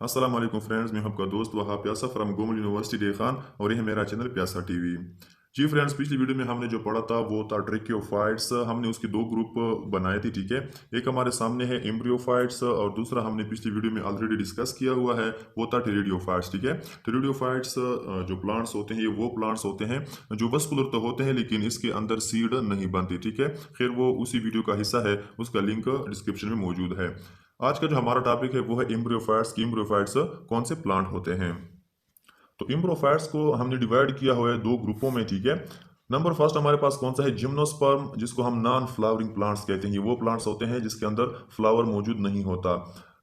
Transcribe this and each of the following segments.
अस्सलाम वालेकुम फ्रेंड्स, मैं हूं आपका दोस्त वहाब प्यासा from Gomal university day Khan और ये है मेरा चैनल प्यासा टीवी। जी फ्रेंड्स, पिछली वीडियो में हमने जो पढ़ा था वो था ट्रेकियोफाइट्स। हमने उसके दो ग्रुप बनाए थे, ठीक है। एक हमारे सामने है एम्ब्रियोफाइट्स और दूसरा हमने पिछली वीडियो में ऑलरेडी डिस्कस किया हुआ है, वो था टेरिडियोफाइट्स, ठीक है। टेरिडियोफाइट्स जो प्लांट्स होते हैं ये वो प्लांट्स होते हैं जो वस्कुलर तो होते हैं लेकिन इसके अंदर सीड नहीं बनती, ठीक है। खैर वो उसी वीडियो का हिस्सा है, उसका लिंक डिस्क्रिप्शन में मौजूद है। आज का जो हमारा टॉपिक है वो है एम्ब्रियोफाइट्स की एम्ब्रियोफाइट्स कौन से प्लांट होते हैं। तो एम्ब्रियोफाइट्स को हमने डिवाइड किया हुआ है दो ग्रुपों में, ठीक है। नंबर फर्स्ट हमारे पास कौन सा है, जिम्नोस्पर्म, जिसको हम नॉन फ्लावरिंग प्लांट्स कहते हैं। ये वो प्लांट्स होते हैं जिसके अंदर फ्लावर मौजूद नहीं होता।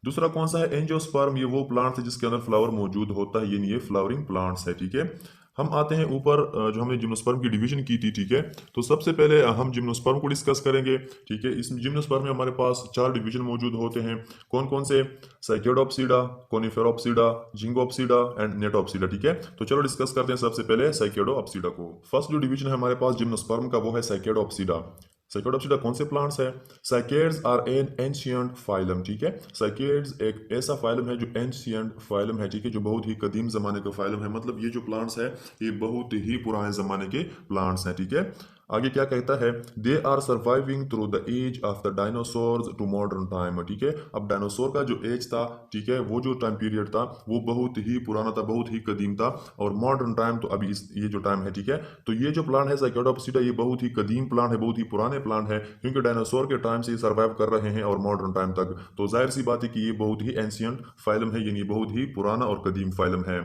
दूसरा कौन सा है, एंजियोस्पर्म, ये वो प्लांट है जिसके अंदर फ्लावर मौजूद होता है, ये फ्लावरिंग प्लांट्स है, ठीक है। हम आते हैं ऊपर, जो हमने जिम्नोस्पर्म की डिवीजन की थी, ठीक है। तो सबसे पहले हम जिम्नोस्पर्म को डिस्कस करेंगे, ठीक है। इस जिम्नोस्पर्म में हमारे पास चार डिवीजन मौजूद होते हैं। कौन कौन से, साइकेडोप्सिडा, कोनिफेरोप्सिडा, जिंगोप्सिडा एंड नेटोप्सिडा, ठीक है। तो चलो डिस्कस करते हैं सबसे पहले साइकेडोप्सिडा को। फर्स्ट जो डिवीजन है हमारे पास जिम्नोस्पर्म का वो है साइकेडोप्सिडा। साइकेडोप्सिडा कौन से प्लांट्स है, cycads are an ancient phylum, ठीक है। साइकेड्स एक ऐसा फाइलम है जो एंशियंट फाइलम है, ठीक है, जो बहुत ही कदीम जमाने का फाइलम है। मतलब ये जो प्लांट्स है ये बहुत ही पुराने जमाने के प्लांट्स हैं, ठीक है। आगे क्या कहता है, they are surviving through the age of the dinosaurs to modern time, ठीक है। अब डायनासोर का जो एज था, ठीक है, वो जो टाइम पीरियड था वो बहुत ही पुराना था, बहुत ही कदीम था। और मॉडर्न टाइम तो अभी ये जो टाइम है, ठीक है। तो ये जो प्लांट है साइकेडोप्सिडा ये बहुत ही कदीम प्लांट है, बहुत ही पुराने प्लांट है, क्योंकि डायनासोर के टाइम से ये सर्वाइव कर रहे हैं और मॉडर्न टाइम तक। तो जाहिर सी बात है कि ये बहुत ही एंशियंट फाइलम है, यानी बहुत ही पुराना और कदीम फाइलम है।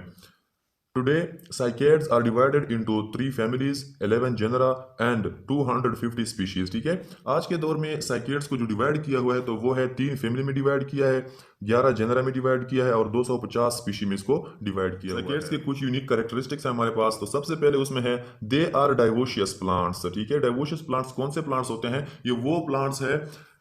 Today, cycads are divided into 3 families, 11 genera and 250 species, ठीक है। आज के दौर में साइकेड्स को जो डिवाइड किया हुआ है तो वो है 3 फैमिली में डिवाइड किया है, 11 जेनरा में डिवाइड किया है और 250 स्पीशी में इसको डिवाइड किया हुआ है। साइकेड्स के कुछ यूनिक कैरेक्टरिस्टिक्स हैं हमारे पास। तो सबसे पहले उसमें है दे आर डाइवोशियस प्लांट्स, ठीक है। डाइवोशियस प्लांट्स कौन से प्लांट्स होते हैं, ये वो प्लांट्स है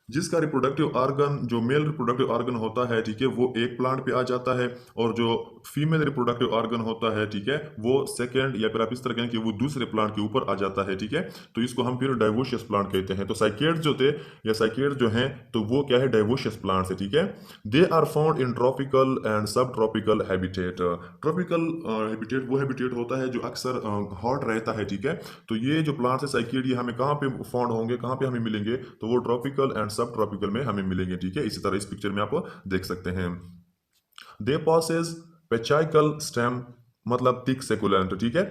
जिसका रिप्रोडक्टिव ऑर्गन, जो मेल रिप्रोडक्टिव ऑर्गन होता है, ठीक है, वो एक प्लांट पे आ जाता है और जो फीमेल रिप्रोडक्टिव ऑर्गन होता है, ठीक है, वो सेकंड या फिर आप इस तरह कहें कि वो दूसरे प्लांट के ऊपर आ जाता है, ठीक है। तो इसको हम फिर डाइवोशियस प्लांट कहते हैं। तो साइकेड्स जो थे या साइकेड्स जो हैं तो वो क्या है, डाइवोशियस प्लांट्स है, ठीक है। They are found in tropical and subtropical habitat. Tropical habitat वो हैबिटेट होता है जो अक्सर हॉट रहता है, ठीक है। तो ये जो प्लांट्स है साइकेड ये हमें कहाँ पे फाउंड होंगे, कहाँ पे हमें मिलेंगे, तो वो ट्रॉपिकल एंड सब ट्रॉपिकल में हमें मिलेंगे, ठीक है। इसी तरह इस पिक्चर में आप देख सकते हैं। दे पॉसेज पेचाइकल स्टेम, मतलब थिक सेकुलेंट, ठीक है।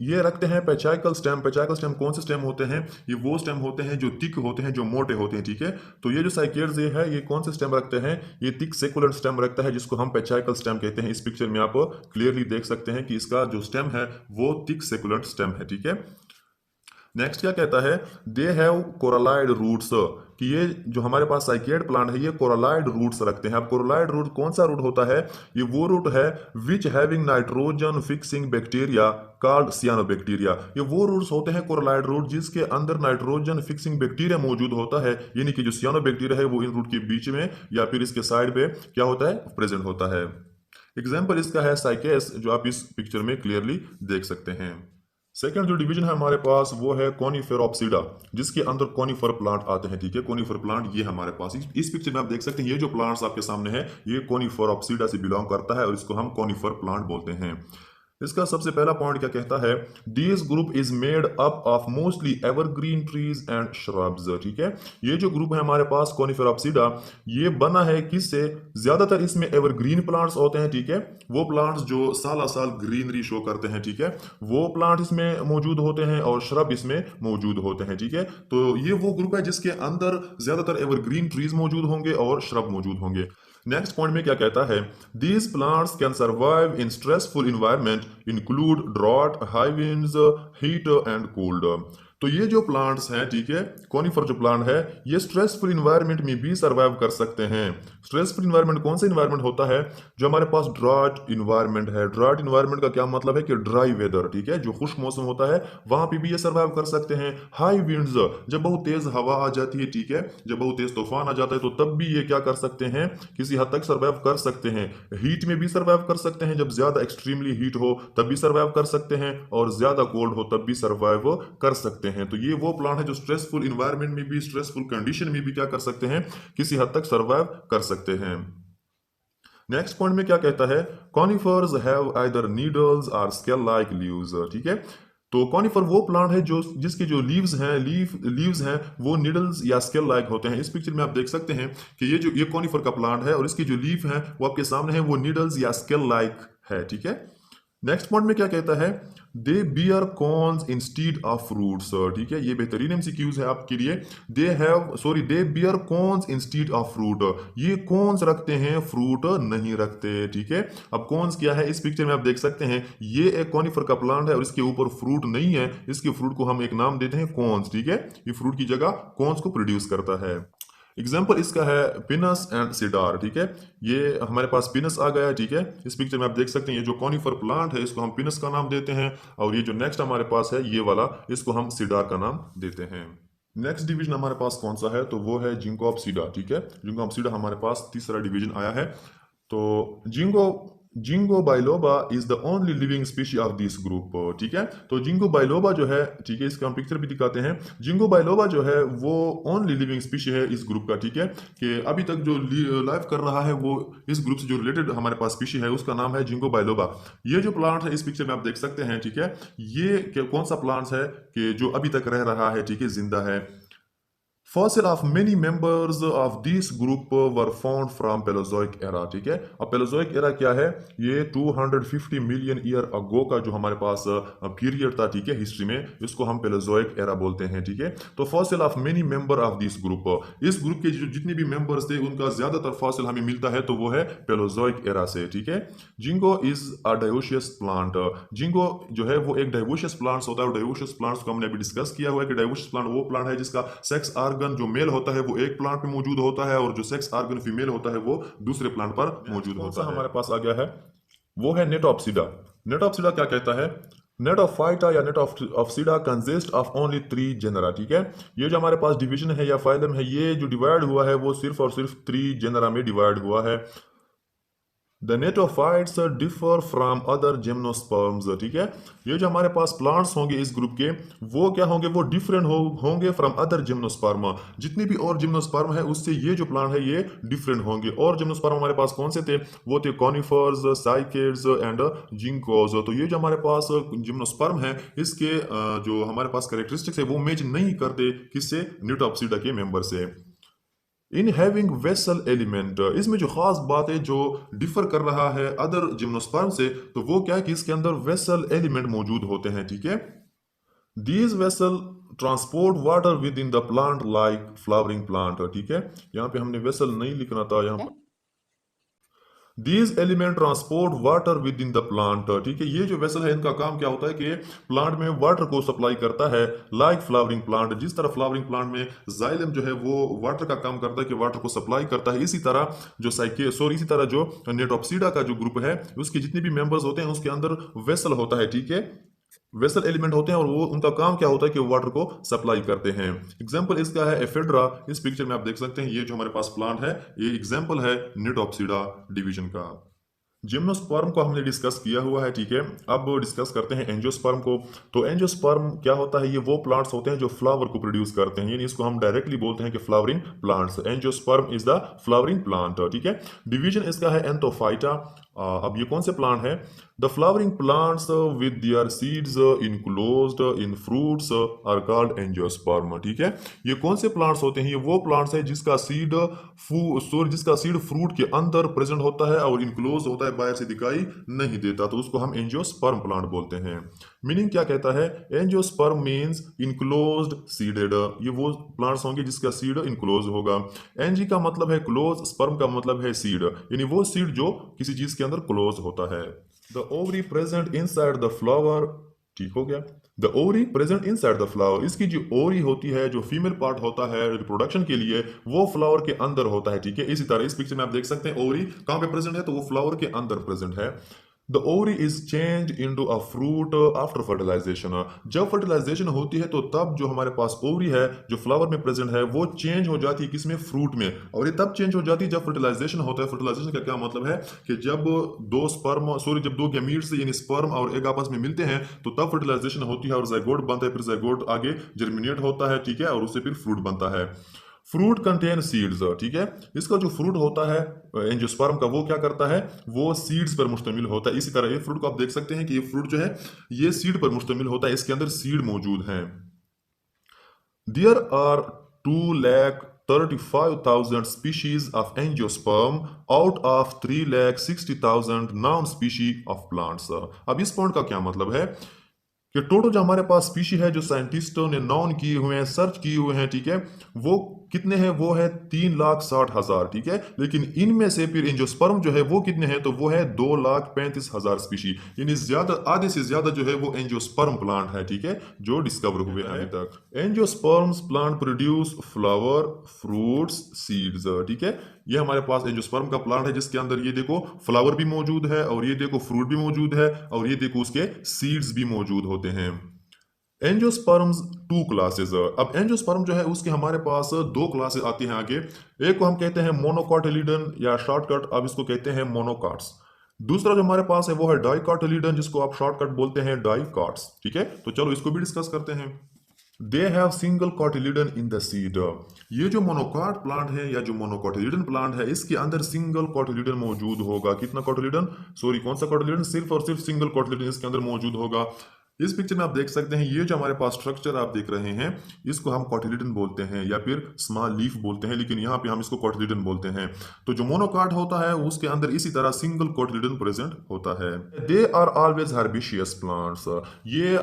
ये रखते हैं पेचाइकल स्टेम। पेचाइकल स्टेम कौन से स्टेम होते हैं, ये वो स्टेम होते हैं जो थिक होते हैं, जो मोटे होते हैं, ठीक है। तो ये जो साइकेड्स ये है ये कौन से स्टेम रखते हैं, ये थिक सेकुलेंट स्टेम रखता है, जिसको हम पेचाइकल स्टेम कहते हैं। इस पिक्चर में आप क्लियरली देख सकते हैं कि इसका जो स्टेम है वो थिक सेकुलेंट स्टेम है, ठीक है। नेक्स्ट क्या कहता है, दे हैव कोरालाइड रूट्स, कि ये जो हमारे पास साइकेड प्लांट है ये कोरालाइड रूट्स रखते हैं। अब कोरालाइड रूट कौन सा रूट होता है, ये वो रूट है which having nitrogen fixing bacteria called सियानोबैक्टीरिया। ये वो रूट्स होते हैं कोरालाइड रूट जिसके अंदर नाइट्रोजन फिक्सिंग बैक्टीरिया मौजूद होता है, यानी कि जो सियानोबैक्टीरिया है वो इन रूट के बीच में या फिर इसके साइड पे क्या होता है, प्रेजेंट होता है। एग्जाम्पल इसका है साइकेस, जो आप इस पिक्चर में क्लियरली देख सकते हैं। सेकंड जो डिवीजन है हमारे पास वो है कॉनिफेरोप्सिडा, जिसके अंदर कॉनिफर प्लांट आते हैं, ठीक है। कॉनिफर प्लांट ये हमारे पास इस पिक्चर में आप देख सकते हैं, ये जो प्लांट्स आपके सामने है ये कॉनिफेरोप्सिडा से बिलोंग करता है और इसको हम कॉनिफर प्लांट बोलते हैं। इसका सबसे पहला पॉइंट क्या कहता है, this group is made up of mostly evergreen trees and shrubs, ठीक है। ये जो ग्रुप है हमारे पास कॉनिफेरोप्सिडा ये बना है किससे, ज्यादातर इसमें एवरग्रीन प्लांट्स होते हैं, ठीक है। वो प्लांट्स जो साल साल ग्रीनरी शो करते हैं, ठीक है, वो प्लांट इसमें मौजूद होते हैं और श्रब इसमें मौजूद होते हैं, ठीक है। तो ये वो ग्रुप है जिसके अंदर ज्यादातर एवरग्रीन ट्रीज मौजूद होंगे और श्रब मौजूद होंगे। नेक्स्ट पॉइंट में क्या कहता है, these plants can survive in stressful environment include drought, high winds, heat and cold. तो ये जो प्लांट्स हैं, ठीक है, कॉनिफर जो प्लांट है ये स्ट्रेसफुल इन्वायरमेंट में भी सर्वाइव कर सकते हैं। स्ट्रेसफुल इन्वायरमेंट कौन सा इन्वायरमेंट होता है, जो हमारे पास ड्राट इन्वायरमेंट है। ड्राट इन्वायरमेंट का क्या मतलब है कि ड्राई वेदर, ठीक है, जो खुश्क मौसम होता है वहां पे भी ये सर्वाइव कर सकते हैं। हाई विंड्स, जब बहुत तेज हवा आ जाती है, ठीक है, जब बहुत तेज तूफान आ जाता है तो तब भी ये क्या कर सकते हैं, किसी हद तक सर्वाइव कर सकते हैं। हीट में भी सर्वाइव कर सकते हैं, जब ज्यादा एक्सट्रीमली हीट हो तब भी सर्वाइव कर सकते हैं और ज्यादा कोल्ड हो तब भी सर्वाइव कर सकते हैं। तो ये वो प्लांट है जो स्ट्रेसफुल इन्वायरमेंट में भी, स्ट्रेसफुल कंडीशन में भी क्या कर सकते हैं, किसी हद तक सर्वाइव कर सकते हैं। नेक्स्ट पॉइंट में क्या कहता है, कॉनिफर्स हैव आइदर नीडल्स और स्केल लाइक लीव्स, ठीक है। तो कॉनिफर वो प्लांट है जो जिसके जो लीव्स हैं वो निडल्स या स्केल लाइक होते हैं। इस पिक्चर में आप देख सकते हैं कि ये कॉनिफर का प्लांट है और इसकी जो लीफ है वो आपके सामने है, वो निडल्स या स्केल लाइक है, ठीक है। नेक्स्ट पॉइंट में क्या कहता है, दे beer corns instead of fruits, ठीक है। ये बेहतरीन एमसीक्यूज है आपके लिए। दे beer corns instead of fruit, ये कॉर्न्स रखते हैं, फ्रूट नहीं रखते, ठीक है। अब कॉर्न्स क्या है, इस पिक्चर में आप देख सकते हैं ये एक कॉनिफर का प्लांट है और इसके ऊपर फ्रूट नहीं है, इसके फ्रूट को हम एक नाम देते हैं कॉर्न्स, ठीक है। ये फ्रूट की जगह कॉर्न्स को प्रोड्यूस करता है। एग्जाम्पल इसका है पिनस एंड सिडार, ठीक है। ये हमारे पास पिनस आ गया है, ठीक है। इस पिक्चर में आप देख सकते हैं ये जो कॉनिफर प्लांट है इसको हम पिनस का नाम देते हैं और ये जो नेक्स्ट हमारे पास है ये वाला, इसको हम सिडार का नाम देते हैं। नेक्स्ट डिवीजन हमारे पास कौन सा है, तो वो है जिंकोप्सिडा, ठीक है। जिंकोप्सिडा हमारे पास तीसरा डिवीजन आया है। तो ginkgo biloba is the only living species of this group, ठीक है। तो जिंगो बाइलोबा जो है, ठीक है, इसका हम पिक्चर भी दिखाते हैं। जिंगो बाइलोबा जो है वो ओनली लिविंग स्पीशी है इस ग्रुप का, ठीक है। कि अभी तक जो लाइव कर रहा है वो इस ग्रुप से जो रिलेटेड हमारे पास स्पीशी है उसका नाम है जिंगो बाइलोबा। ये जो प्लांट है इस पिक्चर में आप देख सकते हैं, ठीक है। ये कौन सा प्लांट है कि जो अभी तक रह रहा है, ठीक है, जिंदा है। Fossil of many members of this group were found from Paleozoic era, ठीक है। अब Paleozoic era क्या है, ये 250 मिलियन ईयर अगो का जो हमारे पास पीरियड था, ठीक है, हिस्ट्री में, इसको हम Paleozoic era बोलते हैं, ठीक है। तो fossil of many member of this group, इस ग्रुप के जो जितने भी मेंबर्स थे उनका ज्यादातर फॉसिल हमें मिलता है तो वो है Paleozoic era से, ठीक है। Ginkgo is a dioecious plant, ginkgo जो है वो एक डायोशियस प्लांट्स होता है और डायोशियस प्लांट्स को हमने अभी डिस्कस किया हुआ है कि डायोशियस प्लांट वो प्लांट है जिसका सेक्स आर्गन जो मेल होता है वो एक प्लांट में मौजूद होता है और जो सेक्स आर्गन फीमेल होता है वो दूसरे प्लांट पर मौजूद होता है। हमारे पास आ गया है वो है नेटॉप्सिडा। नेटॉप्सिडा क्या कहता है, नेटोफाइटा या नेटॉप्सिडा कंसिस्ट ऑफ ओनली 3 जेनरा, ठीक है। ये जो हमारे पास डिवीजन है या फाइलम है, ये जो डिवाइड हुआ है वो सिर्फ और सिर्फ 3 जेनरा में डिवाइड हुआ है। The gnetophytes differ from other gymnosperms, ठीक है। ये जो हमारे पास प्लांट्स होंगे इस ग्रुप के वो क्या होंगे, वो डिफरेंट होंगे फ्रॉम अदर जिम्नोस्पर्म। जितनी भी और जिम्नोस्पर्म है उससे ये जो प्लांट है ये डिफरेंट होंगे। और जिम्नोस्पर्म हमारे पास कौन से थे, वो थे कॉनिफर्स, साइकेड्स एंड जिंकोस। तो ये जो हमारे पास जिम्नोस्पर्म है इसके जो हमारे पास कैरेक्टरिस्टिक्स है वो मैच नहीं करते किससे, नेटोप्सिडा के मेंबर से। इन हैविंग वेसल एलिमेंट, इसमें जो खास बात है जो डिफर कर रहा है अदर जिम्नोस्पर्म से, तो वो क्या है कि इसके अंदर वेसल एलिमेंट मौजूद होते हैं, ठीक है। These vessel transport water with in the plant like flowering plant, ठीक है। यहाँ पे हमने वेसल नहीं लिखना था, यहाँ पर these element transport water with in the plant, ठीक है। ये जो वेसल है इनका काम क्या होता है कि प्लांट में वाटर को सप्लाई करता है लाइक फ्लावरिंग प्लांट। जिस तरह फ्लावरिंग प्लांट में जाइलम जो है वो वाटर का काम करता है कि वाटर को सप्लाई करता है, इसी तरह इसी तरह जो नेटॉप्सिडा का जो ग्रुप है उसके जितने भी मेंबर्स होते हैं उसके अंदर वेसल होता है, ठीक है। वेसल एलिमेंट होते हैं और वो उनका काम क्या होता है कि वाटर को सप्लाई करते हैं। एग्जांपल इसका है एफेड्रा। इस पिक्चर में आप देख सकते हैं ये जो हमारे पास प्लांट है ये एग्जांपल है नेटॉप्सिडा डिवीजन का। जिम्नोस्पर्म को हमने डिस्कस किया हुआ है, ठीक है। अब डिस्कस करते हैं एंजियोस्पर्म को। तो एंजियोस्पर्म क्या होता है, ये वो प्लांट्स होते हैं जो फ्लावर को प्रोड्यूस करते हैं, यानी इसको हम डायरेक्टली बोलते हैं कि flowering plants. Angiosperm is the flowering plant, ठीक है। डिवीजन इसका है एंथोफाइटा। अब ये कौन से प्लांट है, the flowering plants with their seeds enclosed in fruits are called angiosperm, ठीक है। ये कौन से प्लांट्स होते हैं, ये वो प्लांट्स है जिसका सीड फ्रूट के अंदर प्रेजेंट होता है और इनक्लोज होता है, बाहर से दिखाई नहीं देता, तो उसको हम एंजियोस्पर्म प्लांट बोलते हैं। मीनिंग क्या कहता है, एंजियोस्पर्म मीन्स इनक्लोज्ड सीडेड, ये वो प्लांट्स होंगे जिसका सीड इनक्लोज होगा। एंजी का मतलब है क्लोज, स्पर्म का मतलब है सीड, यानी वो सीड जो किसी चीज के अंदर क्लोज होता है। The ovary present inside the flower, ठीक हो गया। The ovary present inside the flower, इसकी जो ओवरी होती है जो फीमेल पार्ट होता है रिप्रोडक्शन के लिए वो फ्लावर के अंदर होता है, ठीक है। इसी तरह इस पिक्चर में आप देख सकते हैं ओवरी कहाँ पे प्रेजेंट है, तो वो फ्लावर के अंदर प्रेजेंट है। The ovary is change into a fruit after fertilisation, जब फर्टिलाइजेशन होती है तो तब जो हमारे पास ओवरी है जो फ्लावर में प्रेजेंट है वो चेंज हो जाती है किसमें, फ्रूट में। और ये तब चेंज हो जाती है जब फर्टिलाइजेशन होता है। फर्टिलाइजेशन का क्या मतलब है कि जब जब दो गैमीट्स यानी स्पर्म और एग आपस में मिलते हैं तो तब फर्टिलाइजेशन होती है और जाइगोट बनता है, फिर जाइगोट आगे जर्मिनेट होता है, ठीक है, और उससे फिर फ्रूट बनता है। फ्रूट कंटेन सीड्स, ठीक है। इसका जो फ्रूट होता है एंजियोस्पर्म का, वो क्या करता है, वो सीड्स पर मुश्तमिल होता है। इसी तरह ये फ्रूट को आप देख सकते हैं कि ये फ्रूट जो है ये सीड पर मुश्तमिल होता है, इसके अंदर सीड मौजूद हैं। There are 2,35,000 species of angiosperm out of 3,60,000 known species of plants। अब इस पॉइंट का क्या मतलब है कि टोटल जो हमारे पास स्पीशी है, जो साइंटिस्टों ने नाउन किए हुए हैं, सर्च किए हुए हैं, ठीक है, वो कितने हैं, वो है 3,60,000, ठीक है। लेकिन इनमें से फिर एंजियोस्पर्म जो है वो कितने हैं, तो वो है 2,35,000 स्पीशी, यानी ज्यादा, आधे से ज्यादा जो है वो एंजियोस्पर्म प्लांट है, ठीक है, जो डिस्कवर हुए हैं अभी तक। Angiosperms plant produce flower, fruits, seeds, ठीक है। ये हमारे पास एंजियोस्पर्म का प्लांट है जिसके अंदर ये देखो फ्लावर भी मौजूद है, और ये देखो फ्रूट भी मौजूद है, और ये देखो उसके सीड्स भी मौजूद होते हैं। Angiosperms two classes. अब एंजियोस्पर्म जो है उसके हमारे पास दो क्लासेस आती हैं आगे। एक को हम कहते हैं मोनोकॉटिलीडन, या शॉर्टकट अब इसको कहते हैं मोनोकॉट्स। दूसरा जो हमारे पास है वो है डाइकॉटिलीडन, जिसको आप शॉर्टकट बोलते हैं डाइकॉट्स, ठीक है। तो चलो इसको भी डिस्कस करते हैं। They have single cotyledon in the seed. ये जो मोनोकॉट प्लांट है या जो मोनोकॉटिलीडन प्लांट है, इसके अंदर सिंगल कॉटिलीडन मौजूद होगा। कितना कॉटिलीडन, सॉरी कौन सा कॉटिलीडन, सिर्फ और सिर्फ सिंगल कॉटिलीडन इसके अंदर मौजूद होगा। इस पिक्चर में आप देख सकते हैं ये जो हमारे पास स्ट्रक्चर आप देख रहे हैं, इसको हम कॉटिलीडन बोलते हैं या फिर स्मॉल लीफ बोलते हैं, लेकिन यहाँ पे हम इसको कॉटिलीडन बोलते हैं। तो जो मोनोकॉट होता है उसके अंदर इसी तरह सिंगल कॉटिलीडन प्रेजेंट होता है। They are always herbaceous plants. ये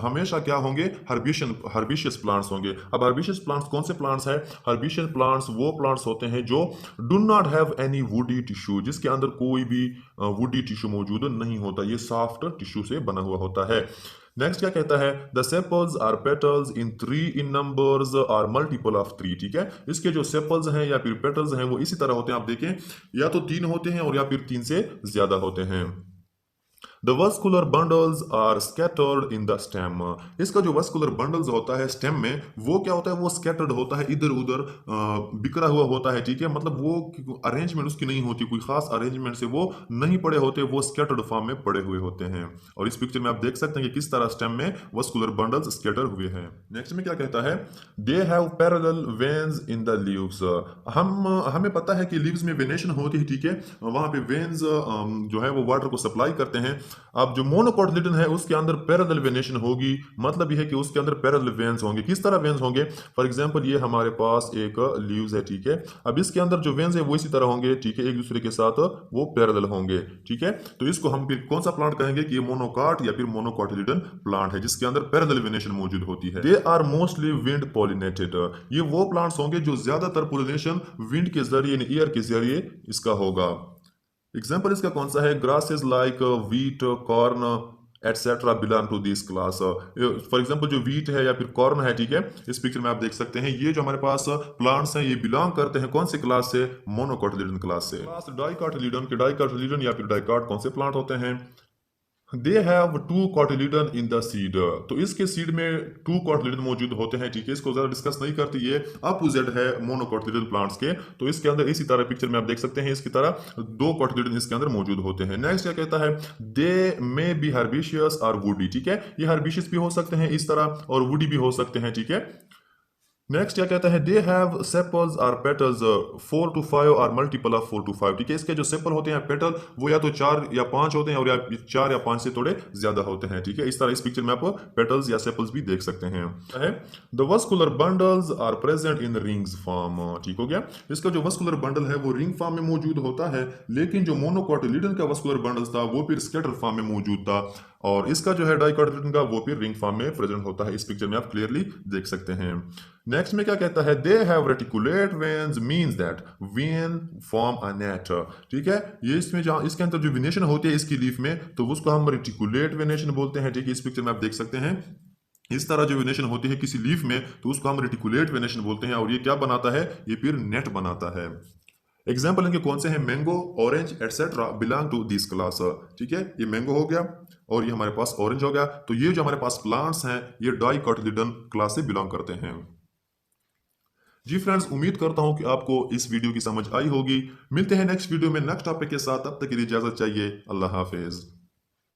हमेशा क्या होंगे, हर्बिशियस प्लांट्स होंगे। अब हर्बिशियस प्लांट्स कौन से प्लांट्स है, हर्बिशियस प्लांट्स वो प्लांट्स होते हैं जो do not have any woody tissue, जिसके अंदर कोई भी वुडी टिश्यू मौजूद नहीं होता, ये सॉफ्ट टिश्यू से बना हुआ होता है। नेक्स्ट क्या कहता है, the sepals are petals in 3 in numbers are multiple of 3, ठीक है। इसके जो सेपल्स हैं या फिर पेटल्स हैं वो इसी तरह होते हैं, आप देखें या तो 3 होते हैं और या फिर 3 से ज्यादा होते हैं। The vascular bundles are scattered in the stem. इसका जो वस्कुलर बंडल्स होता है स्टेम में, वो क्या होता है, वो स्कैटर्ड होता है, इधर उधर बिखरा हुआ होता है, ठीक है। मतलब वो अरेंजमेंट उसकी नहीं होती, कोई खास अरेंजमेंट से वो नहीं पड़े होते, वो स्कैटर्ड फॉर्म में पड़े हुए होते हैं। और इस पिक्चर में आप देख सकते हैं कि किस तरह स्टेम में वस्कुलर बंडल्स स्कैटर हुए हैं। नेक्स्ट में क्या कहता है, they have parallel veins in the leaves. हमें पता है कि लीव्स में वेनेशन होती है, ठीक है, वहां पे वेन्स जो है वो वाटर को सप्लाई करते हैं। अब जो मोनोकॉटिलीडन है उसके अंदर पैरेलल वेनेशन होगी, मतलब यह है कि उसके अंदर पैरेलल वेन्स होंगे। किस तरह वेन्स होंगे, फॉर एग्जांपल ये हमारे पास एक लीव्स है, ठीक है। अब इसके अंदर जो वेन्स है वो इसी तरह होंगे, ठीक है, एक दूसरे के साथ वो पैरेलल होंगे, ठीक है। तो इसको हम फिर कौन सा प्लांट कहेंगे कि ये मोनोकॉट या फिर मोनोकॉटिलीडन प्लांट है जिसके अंदर पैरेलल वेनेशन मौजूद होती है। They are mostly wind pollinated. ये वो प्लांट्स होंगे जो ज्यादातर पॉलिनेशन विंड के जरिए, एयर के जरिए इसका होगा। एग्जाम्पल इसका कौन सा है, grasses like wheat, corn etcetera belong to this class. For example जो वीट है या फिर कॉर्न है, ठीक है, इस पिक्चर में आप देख सकते हैं ये जो हमारे पास प्लांट्स हैं ये बिलोंग करते हैं कौन से क्लास से, मोनोकॉटिलीडन क्लास से। डाइकॉटिलीडन के डाइकॉटिलीडन या फिर डाइकॉट कौन से प्लांट होते हैं, they have 2 cotyledon in the seed. तो इसके सीड में 2 कॉटिलीडन मौजूद होते हैं, ठीक है। इसको ज़्यादा डिस्कस नहीं करती, ये अपोजिट है मोनोकॉटिलीडन प्लांट्स के। तो इसके अंदर इसी तरह पिक्चर में आप देख सकते हैं इसकी तरह 2 कॉटिलीडन इसके अंदर मौजूद होते हैं। नेक्स्ट क्या कहता है, दे मे बी हर्बिशियस और वुडी, ठीक है। ये हर्बिशियस भी हो सकते हैं इस तरह और वुडी भी हो सकते हैं, ठीक है। नेक्स्ट क्या कहता है, दे हैव सेपल्स और पेटल्स 4 to 5 और मल्टीपल ऑफ 4 to 5, ठीक है। इसके जो सेपल होते हैं पेटल वो या तो 4 या 5 होते हैं और या 4 या 5 से थोड़े ज्यादा होते हैं, ठीक है। इस तरह इस पिक्चर में आप पेटल्स या सेपल्स भी देख सकते हैं। The vascular bundles are present in rings form, ठीक हो गया। इसका जो वस्कुलर बंडल है वो रिंग फॉर्म में मौजूद होता है, लेकिन जो मोनोकॉटिलीडन का वस्कुलर बंडल था वो फिर स्कैटर फॉर्म में मौजूद था, और इसका जो है डाइकॉटिलीडन का वो फिर रिंग फॉर्म में प्रेजेंट होता है। इस पिक्चर में आप क्लियरली देख सकते हैं। नेक्स्ट में क्या कहता है, they have reticulate veins means that when form a net, ठीक है। ये इसमें जहाँ इसके अंदर जो वेनेशन होती है इसकी लीफ में, तो उसको हम रेटिकुलेट वेनेशन बोलते हैं, ठीक है। इस पिक्चर में आप देख सकते हैं इस तरह जो वेनेशन होती है किसी लीफ में, तो उसको हम रेटिकुलेट वेनेशन बोलते हैं, और ये क्या बनाता है, ये फिर नेट बनाता है। एग्जाम्पल इनके कौन से हैं, mango, orange etcetera belong to this class, ठीक है। ये मैंगो हो गया और ये हमारे पास ऑरेंज हो गया। तो ये जो हमारे पास प्लांट्स हैं ये डाइकॉटिलीडन क्लास से बिलोंग करते हैं। जी फ्रेंड्स, उम्मीद करता हूं कि आपको इस वीडियो की समझ आई होगी। मिलते हैं नेक्स्ट वीडियो में नेक्स्ट टॉपिक के साथ, तब तक के लिए इजाजत चाहिए। अल्लाह हाफिज।